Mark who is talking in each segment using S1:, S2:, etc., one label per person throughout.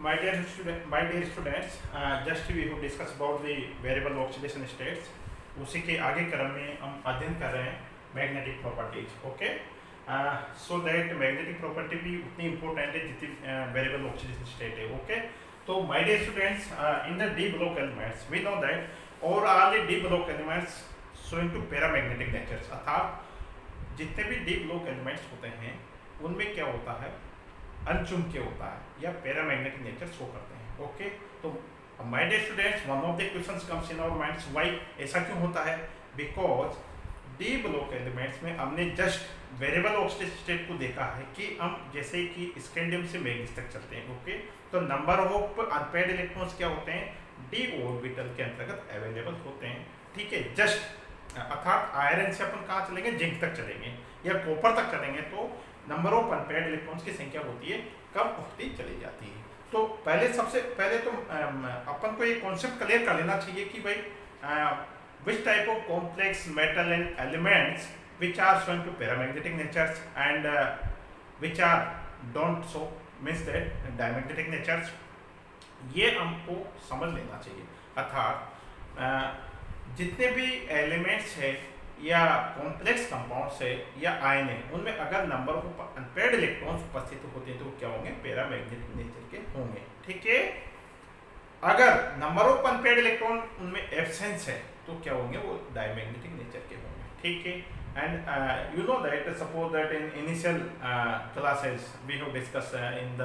S1: My dear students, just we have discussed about the variable oxidation states. उसी के आगे क्रम में हम अध्ययन कर रहे हैं magnetic properties. Okay, so that magnetic property भी उतनी इंपॉर्टेंट है जितनी वेरिएबल ऑक्सीडेशन स्टेट है. ओके, तो my dear students, in the D block elements we know that और all the D block elements showing to paramagnetic natures. अर्थात जितने भी डी ब्लॉक एलिमेंट्स होते हैं उनमें क्या होता है, अनचुंबकीय होता है या पैरामैग्नेटिक नेचर शो करते हैं. ओके, तो my dear students, one of the questions comes in our minds, why ऐसा क्यों होता है? बिकॉज डी ब्लॉक एलिमेंट्स में हमने जस्ट वेरिएबल ऑक्सीडेशन स्टेट को देखा है कि हम जैसे कि स्कैंडियम से मैग्नीज तक चलते हैं. ओके, तो नंबर ऑफ अनपेयर्ड इलेक्ट्रॉन्स क्या होते हैं, डी ऑर्बिटल के अंतर्गत अवेलेबल होते हैं. ठीक है, जस्ट अर्थात आयरन से अपन कहाँ चलेंगे, जिंक तक चलेंगे या कॉपर तक चलेंगे तो नंबर ऑफ अनपेयर्ड इलेक्ट्रॉन्स की संख्या होती है कम होती चली जाती है. तो सबसे पहले तो अपन को ये कॉन्सेप्ट क्लियर कर लेना चाहिए कि भाई which type of complex metal and elements which are showing to paramagnetic natures and which are don't show means that diamagnetic natures, ये हमको समझ लेना चाहिए. अर्थात जितने भी एलिमेंट्स है या कॉम्प्लेक्स कंपाउंड्स है या आयन है उनमें अगर नंबर ऑफ अनपेयर्ड इलेक्ट्रॉन्स उपस्थित होते हैं तो क्या होंगे, पैरामैग्नेटिक नेचर के होंगे. ठीक है, अगर नंबर ऑफ अनपेयर्ड इलेक्ट्रॉन उनमें एब्सेंस है तो क्या होंगे, वो डायमैग्नेटिक नेचर के होंगे. ठीक है, and you know that suppose that in initial classes we have discuss in the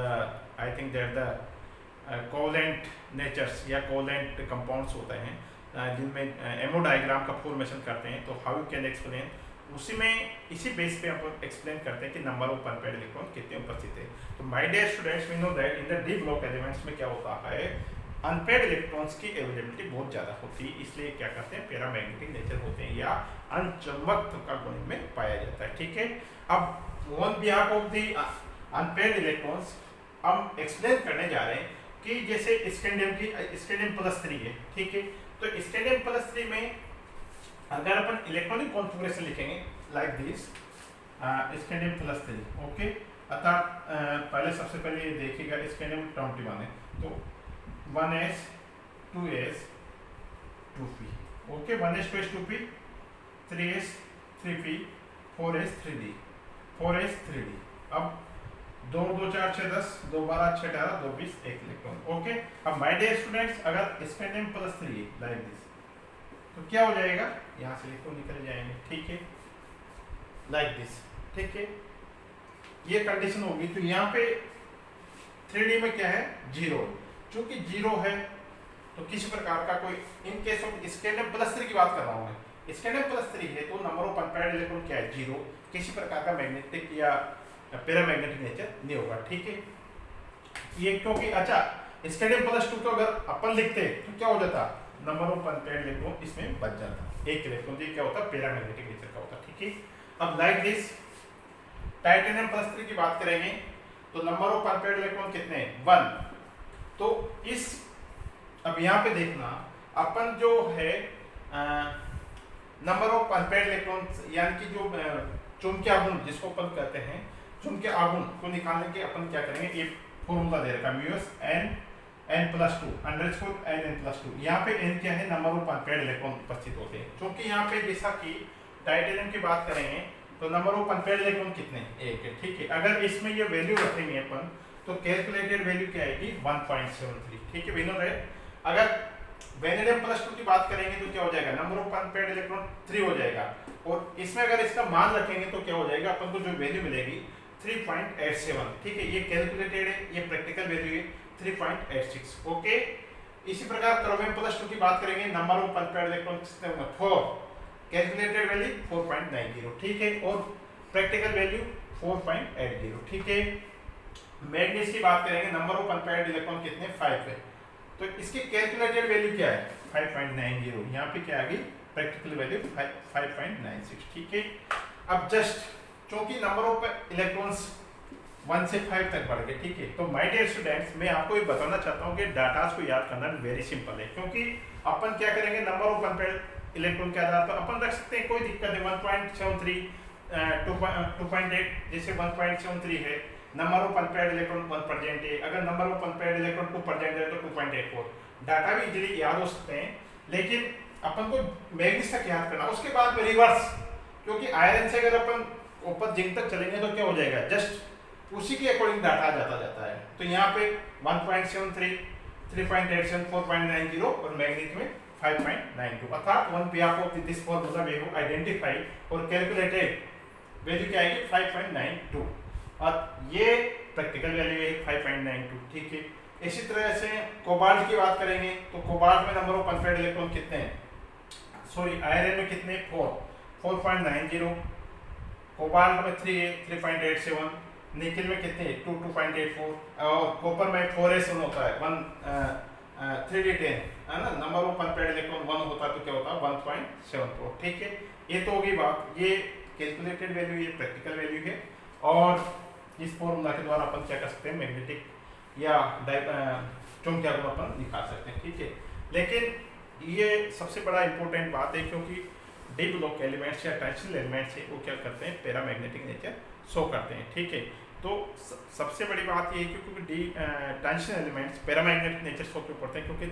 S1: I think that the covalent natures या कोवेलेंट कंपाउंड्स होते हैं जिनमें एमओ डायग्राम का फॉर्मेशन करते हैं. तो हाउ यू कैन एक्सप्लेन, उसी में इसी बेस पे हम एक्सप्लेन करते हैं कि नंबर ऑफ अनपेयर्ड इलेक्ट्रॉन कितने उपस्थित है. तो my dear students, we know that in the D block elements में क्या होता है, अनपेयर्ड इलेक्ट्रॉन्स की अवेलेबिलिटी बहुत ज़्यादा होती है, इसलिए क्या करते हैं, पैरामैग्नेटिक नेचर होते हैं या अनचुंबकत्व का गुण में पाया जाता है. ठीक है, अब on behalf of the unpaired electrons हम एक्सप्लेन करने जा रहे हैं कि जैसे स्कैंडियम प्लस 3 है. ठीक है, तो स्कैंडियम प्लस 3 में अगर अपन इलेक्ट्रॉनिक कॉन्फ़िगरेशन लिखेंगे like this scandium plus 3. Okay, अर्थात पहले सबसे पहले ये देखिएगा स्कैंडियम 21 है तो 1s 2s 2p. Okay, 1s 2s 2p, 3s 3p, 4s 3d, 4s 3d. अब 2 2 4 6 10, 2 12 6 18, 2 20 1 इलेक्ट्रॉन. ओके, अब माय डियर स्टूडेंट्स, अगर स्कैंडियम प्लस 3 है लाइक दिस तो क्या हो जाएगा, यहाँ से इलेक्ट्रॉन निकल जाएंगे. ठीक है, लाइक दिस. ठीक है, ये कंडीशन होगी. तो यहाँ पे 3d में क्या है, 0. चूंकि 0 है तो किसी प्रकार का कोई, in case of scandium plus 3 की बात कर रहा हूँ मैं, स्कैंडियम प्लस 3 है तो नंबर ऑफ अनपेयर्ड इलेक्ट्रॉन क्या है, 0. किसी प्रकार का मैग्नेटिक या पैरामैग्नेटिक नेचर नहीं होगा. ठीक है, ये क्योंकि अच्छा स्कैंडियम प्लस 2 को अगर अपन लिखते तो क्या हो जाता, नंबर ऑफ अनपेयर्ड इलेक्ट्रॉन इसमें बच जाता, एक इलेक्ट्रॉन. ये क्या होता है, पैरामैग्नेटिक नेचर का होता. ठीक है, अब लाइक दिस टाइटेनियम प्लस 3 की बात करेंगे तो नंबर ऑफ अनपेयर्ड इलेक्ट्रॉन कितने हैं, 1. तो इस अब यहाँ पे देखना अपन जो है नंबर ऑफ अनपेयर्ड इलेक्ट्रॉन्स यानी कि जो चुंबकीय आघूर्ण जिसको अपन कहते हैं, चुंबकीय आघूर्ण को निकालने के अपन क्या करेंगे, ये फॉर्मूला दे रखा है म्यूस n plus 2 underscore n plus 2. यहाँ पे n क्या है, नंबर ऑफ अनपेयर्ड इलेक्ट्रॉन उपस्थित होते हैं. क्योंकि यहाँ पे जैसा कि टाइटेनियम की बात करेंगे तो नंबर ऑफ अनपेयर्ड इलेक्ट्रॉन कितने, 1 है. ठीक है, अगर इसमें ये वैल्यू रखेंगे अपन तो कैलकुलेटेड वैल्यू क्या आएगी, 1.73. ठीक है, वी नो दैट. अगर वेनेडियम प्लस 2 की बात करेंगे तो क्या हो जाएगा, नंबर ऑफ अनपेयर्ड इलेक्ट्रॉन 3 हो जाएगा. और इसमें अगर इसका मान रखेंगे तो क्या हो जाएगा, अपन को जो वैल्यू मिलेगी 3.87. ठीक है, ये कैलकुलेटेड है, ये प्रैक्टिकल वैल्यू है 3.86. ओके, इसी प्रकार क्रोमियम प्लस 2 की बात करेंगे, नंबर ऑफ अनपेयर्ड इलेक्ट्रॉन कितने होंगे, 4. Calculated value 4.90. ठीक है, और प्रैक्टिकल वैल्यू 4.80. ठीक है, मैग्नीज की बात करेंगे, नंबर ऑफ अनपेयर्ड इलेक्ट्रॉन कितने, 5 है. तो इसकी कैलकुलेटेड वैल्यू क्या है, 5.90. यहाँ पे क्या आ गई, प्रैक्टिकल वैल्यू 5.96. ठीक है, अब जस्ट क्योंकि नंबर ऑफ इलेक्ट्रॉन्स 1 से 5 तक बढ़ गए. ठीक है, तो माय डियर स्टूडेंट्स, मैं आपको ये बताना चाहता हूँ कि डाटास को याद करना वेरी सिंपल है. क्योंकि अपन क्या करेंगे, नंबर ऑफ अनपेयर्ड इलेक्ट्रॉन के आधार पर अपन रख सकते हैं, कोई दिक्कत है. 1.73 2.8 जैसे 1.73 है, नंबर ऑफ अनपेयर्ड इलेक्ट्रॉन 1% है, अगर नंबर ऑफ अनपेयर्ड इलेक्ट्रॉन 2% है तो 2.84। डाटा भी इजीली याद हो सकते हैं, लेकिन अपन को मैग्नीज तक याद करना, उसके बाद में रिवर्स, क्योंकि आयरन से अगर अपन ऊपर जिंक तक चलेंगे तो क्या हो जाएगा, जस्ट उसी के अकॉर्डिंग डाटा जाता है। तो यहाँ पे 1.73, 3.87, 4.90 और मैग्नीज में 5.92, अर्थात one pay of this formula we have identified और कैलकुलेटेड वैल्यू क्या आएगी 5.92, और ये प्रैक्टिकल वैल्यू है 5.92, ठीक है। इसी तरह से कोबाल्ट की बात करेंगे तो कोबाल्ट में नंबर ऑफ अनपेयर्ड इलेक्ट्रॉन कितने हैं, सॉरी आयरन में कितने, 4.90, कोबाल्ट में 3 है 3.87, निकल में कितने 2.84, और कॉपर में 4s1 होता है 3d10 है ना, नंबर ऑफ अनपेयर्ड इलेक्ट्रॉन 1 होता है तो क्या होता है 1.74, ठीक है। ये तो होगी बात, ये कैलकुलेटेड वैल्यू, ये प्रैक्टिकल वैल्यू है, और इस फॉर्मूला के द्वारा अपन क्या कर सकते हैं, मैग्नेटिक या चुंबकीय गुण अपन दिखा सकते हैं, ठीक है। लेकिन ये सबसे बड़ा इंपॉर्टेंट बात है, क्योंकि डी ब्लॉक एलिमेंट्स या टेंशनल एलिमेंट्स है वो क्या करते हैं, पैरामैग्नेटिक नेचर शो करते हैं, ठीक है। तो सबसे बड़ी बात ये है कि क्योंकि D tensional elements paramagnetic nature show क्यों करते हैं, क्योंकि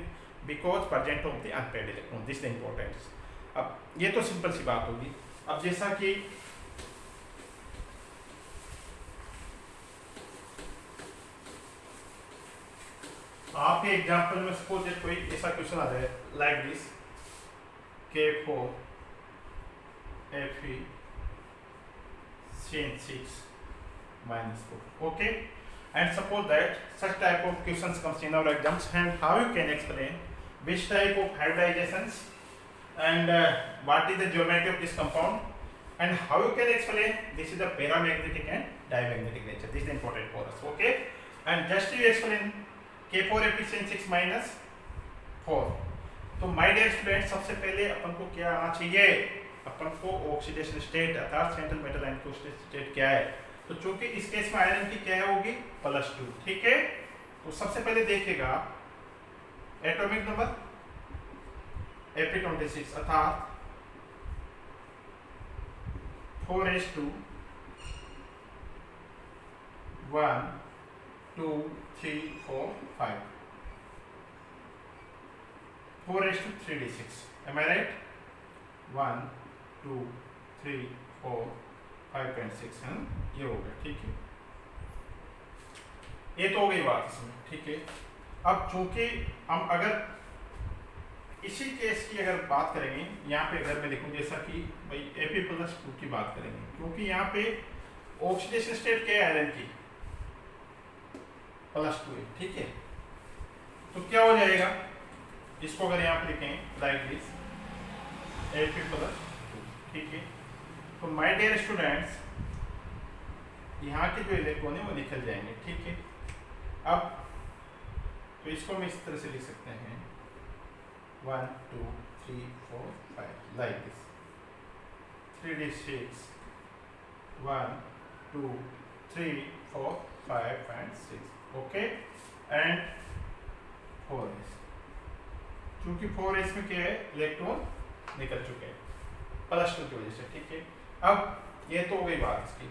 S1: because present of the unpaired electron, this the importance. अब ये तो सिंपल सी बात होगी। अब जैसा कि आपके एग्जाम्पल में सपोज कोई ऐसा क्वेश्चन आ जाए like this, K4 Fe CN6 -4, okay, and suppose that such type of questions comes in our exams, and how you can explain which type of hybridizations and what is the geometry of this compound, and how you can explain this is the paramagnetic and diamagnetic nature, this is important for us, okay। And just to explain K4 Fe CN6 -4, तो my dear student सबसे पहले अपन को क्या आना चाहिए, अपन को oxidation state अर्थात central metal ion की ऑक्सीडेशन स्टेट क्या है, तो चूंकि इस केस में आयरन की क्या होगी +2, ठीक है। तो सबसे पहले देखिएगा एटॉमिक नंबर Fe26 अर्थात 4s2 1 2 3 4 5 4s2 3d6, am I right, 1 2 3 4 5 and 6 है, ये हो गया, ठीक है। ये तो हो गई बात इसमें, ठीक है। अब चूंकि हम अगर इसी केस की अगर बात करेंगे, यहाँ पे अगर मैं देखूँ जैसा कि भाई Fe+2 की बात करेंगे, क्योंकि यहाँ पे ऑक्सीडेशन स्टेट क्या है आयरन की +2 है, ठीक है। तो क्या हो जाएगा, इसको अगर यहाँ पे लिखें लाइक दिस Fe+2, ठीक है। तो माय डियर स्टूडेंट्स यहाँ के जो इलेक्ट्रॉन है वो निकल जाएंगे, ठीक है। अब तो इसको हम इस तरह से लिख सकते हैं 1 2 3 4 5 like this 3d6 1 2 3 4 5 and 6, okay, and 4s, चूंकि 4s में क्या है इलेक्ट्रॉन निकल चुके हैं +2 की वजह से, ठीक है। अब ये तो हो गई बात इसकी।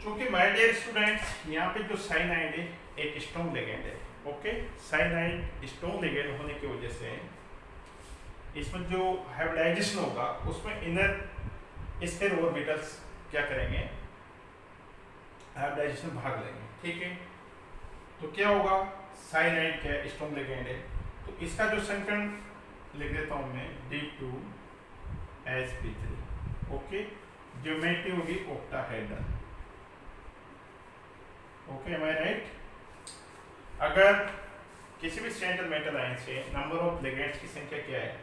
S1: चूंकि माय डियर स्टूडेंट्स यहाँ पे जो साइनाइड है एक स्ट्रॉन्ग लिगेंड है, ओके, साइनाइड स्ट्रॉन्ग लिगेंड होने की वजह से इसमें जो हाइब्रिडाइजेशन होगा उसमें इनर स्फीयर ऑर्बिटल्स क्या करेंगे, हाइब्रिडाइजेशन भाग लेंगे, ठीक है। तो क्या होगा, साइनाइड क्या स्ट्रॉन्ग लिगेंड है, तो इसका जो संकरण लिख देता हूँ मैं D2sp3, ओके, ज्योमेट्री होगी octahedral, okay, M I right. अगर किसी भी सेंट्रल मेटल आयन से नंबर ऑफ लिगेंड्स की संख्या क्या है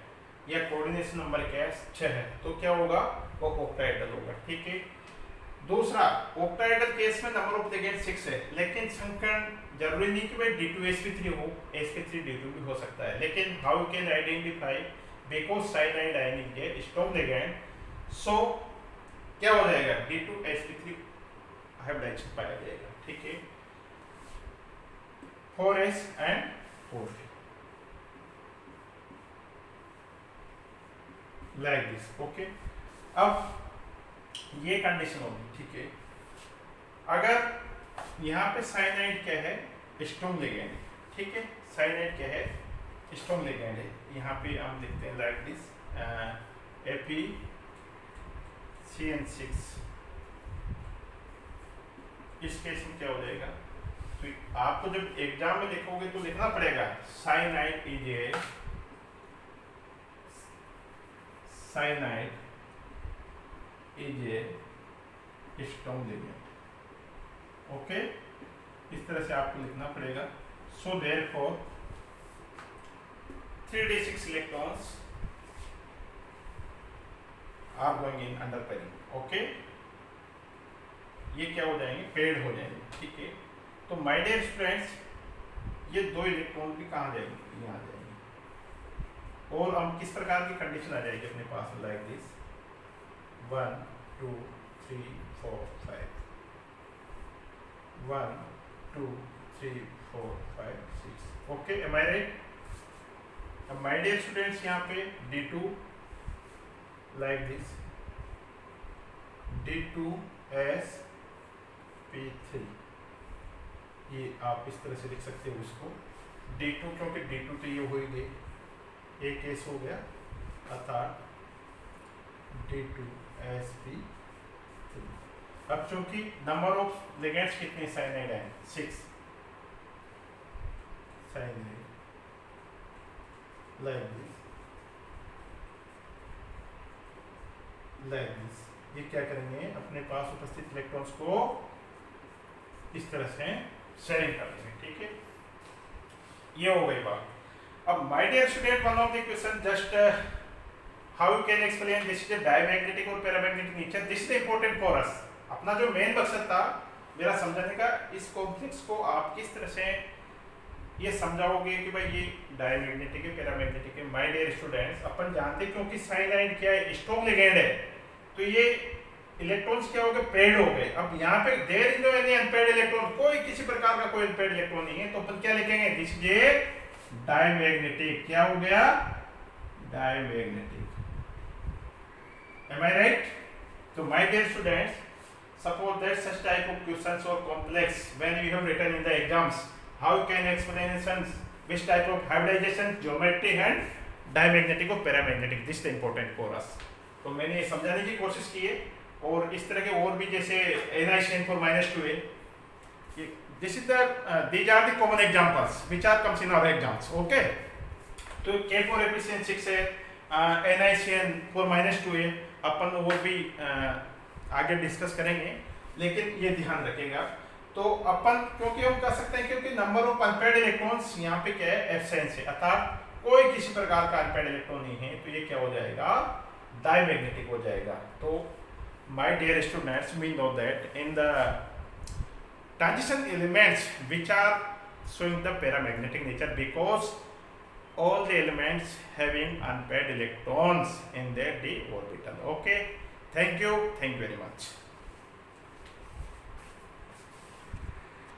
S1: या कोऑर्डिनेशन नंबर क्या है 6 है, तो क्या होगा, वो ऑक्टाहेड्रल होगा, ठीक है। दूसरा, ऑक्टाहेड्रल केस में नंबर ऑफ लिगेंड्स 6 है, लेकिन संकरण जरूरी नहीं कि भाई D2sp3 हो, sp3d2 भी हो सकता है, लेकिन how you can identify, because cyanide ion is a strong ligand, so क्या हो जाएगा D2sp3 हाइब्रिडाइजेशन पाया जाएगा, ठीक है। 4s and 4p like this, okay. अब ये कंडीशन होगी, ठीक है। अगर यहाँ पे साइनाइड क्या है, स्ट्रॉन्ग लिगेंड, ठीक है। साइनाइड क्या है, स्ट्रॉन्ग लिगेंड है। यहाँ पे हम लिखते हैं लाइक दिस FeCN6। इस केस में क्या हो जाएगा, तो आपको जब एग्जाम में लिखोगे तो लिखना पड़ेगा cyanide is a strong ligand, okay. इस तरह से आपको लिखना पड़ेगा। So therefore 3d6 electrons are going in under pairing, okay. ये क्या हो जाएंगे, पेयर्ड हो जाएंगे, ठीक है। तो माय डियर स्टूडेंट्स, ये 2 इलेक्ट्रॉन भी कहाँ जाएंगे, यहाँ जाएंगे। और हम किस प्रकार की कंडीशन आ जाएगी अपने पास, like this 1 2 3 4 5 1 2 3 4 5 6, okay. M I right. अब माय डियर स्टूडेंट्स, यहाँ पे D2 लाइक दिस D2sp3, ये आप इस तरह से लिख सकते हो इसको D2, क्योंकि D2 तो ये हो ही गए, एक केस हो गया, अर्थात D2sp3। अब चूंकि नंबर ऑफ लिगेंड्स कितने साइनाइड हैं, 6 साइनाइड लाइक दिस, ये क्या करेंगे, अपने पास उपस्थित इलेक्ट्रॉन्स को इस तरह से शेयरिंग कर देंगे, ठीक है। ये हो गई बात। अब my dear student, one of the question just how you can explain this is diamagnetic और paramagnetic nature, this is important for us. अपना जो मेन मकसद था मेरा समझाने का, इस कॉम्प्लेक्स को आप किस तरह से ये समझाओगे कि भाई ये डायमैग्नेटिक है, पैरामैग्नेटिक है। माय डियर स्टूडेंट्स, अपन जानते हैं क्योंकि साइनाइड क्या है, स्ट्रॉन्ग लिगेंड है, तो ये इलेक्ट्रॉन्स क्या हो गए, पेयर्ड हो गए। अब यहाँ पे there is no any unpaired electron, कोई किसी प्रकार का कोई अनपेयर्ड इलेक्ट्रॉन नहीं है, तो अपन क्या लिखेंगे, दिस इज ए डायमैग्नेटिक। क्या हो गया, डायमैग्नेटिक। Am I right. तो my dear students, suppose that such type of questions or complex when you have written in the exams, how you can explanations which type of hybridization, geometry and diamagnetic or paramagnetic, this is important for us। तो मैंने ये समझाने की कोशिश की है, और इस तरह के और भी जैसे NiCN4-2 है, this is the these are the common examples which are comes in our exams, okay। तो K4FeCN6 है, NiCN4-2 है, अपन वो भी आगे डिस्कस करेंगे, लेकिन ये ध्यान रखिएगा। तो अपन क्योंकि हम कर सकते हैं, क्योंकि नंबर ऑफ अनपेयर्ड इलेक्ट्रॉन्स यहाँ पे क्या है, एब्सेंस है, अर्थात कोई किसी प्रकार का अनपेयर्ड इलेक्ट्रॉन नहीं है, तो ये क्या हो जाएगा, डायमैग्नेटिक हो जाएगा। तो my dear students, we know that in the transition elements which are showing the paramagnetic nature because all the elements having unpaired electrons in their d orbital, okay। Thank you very much.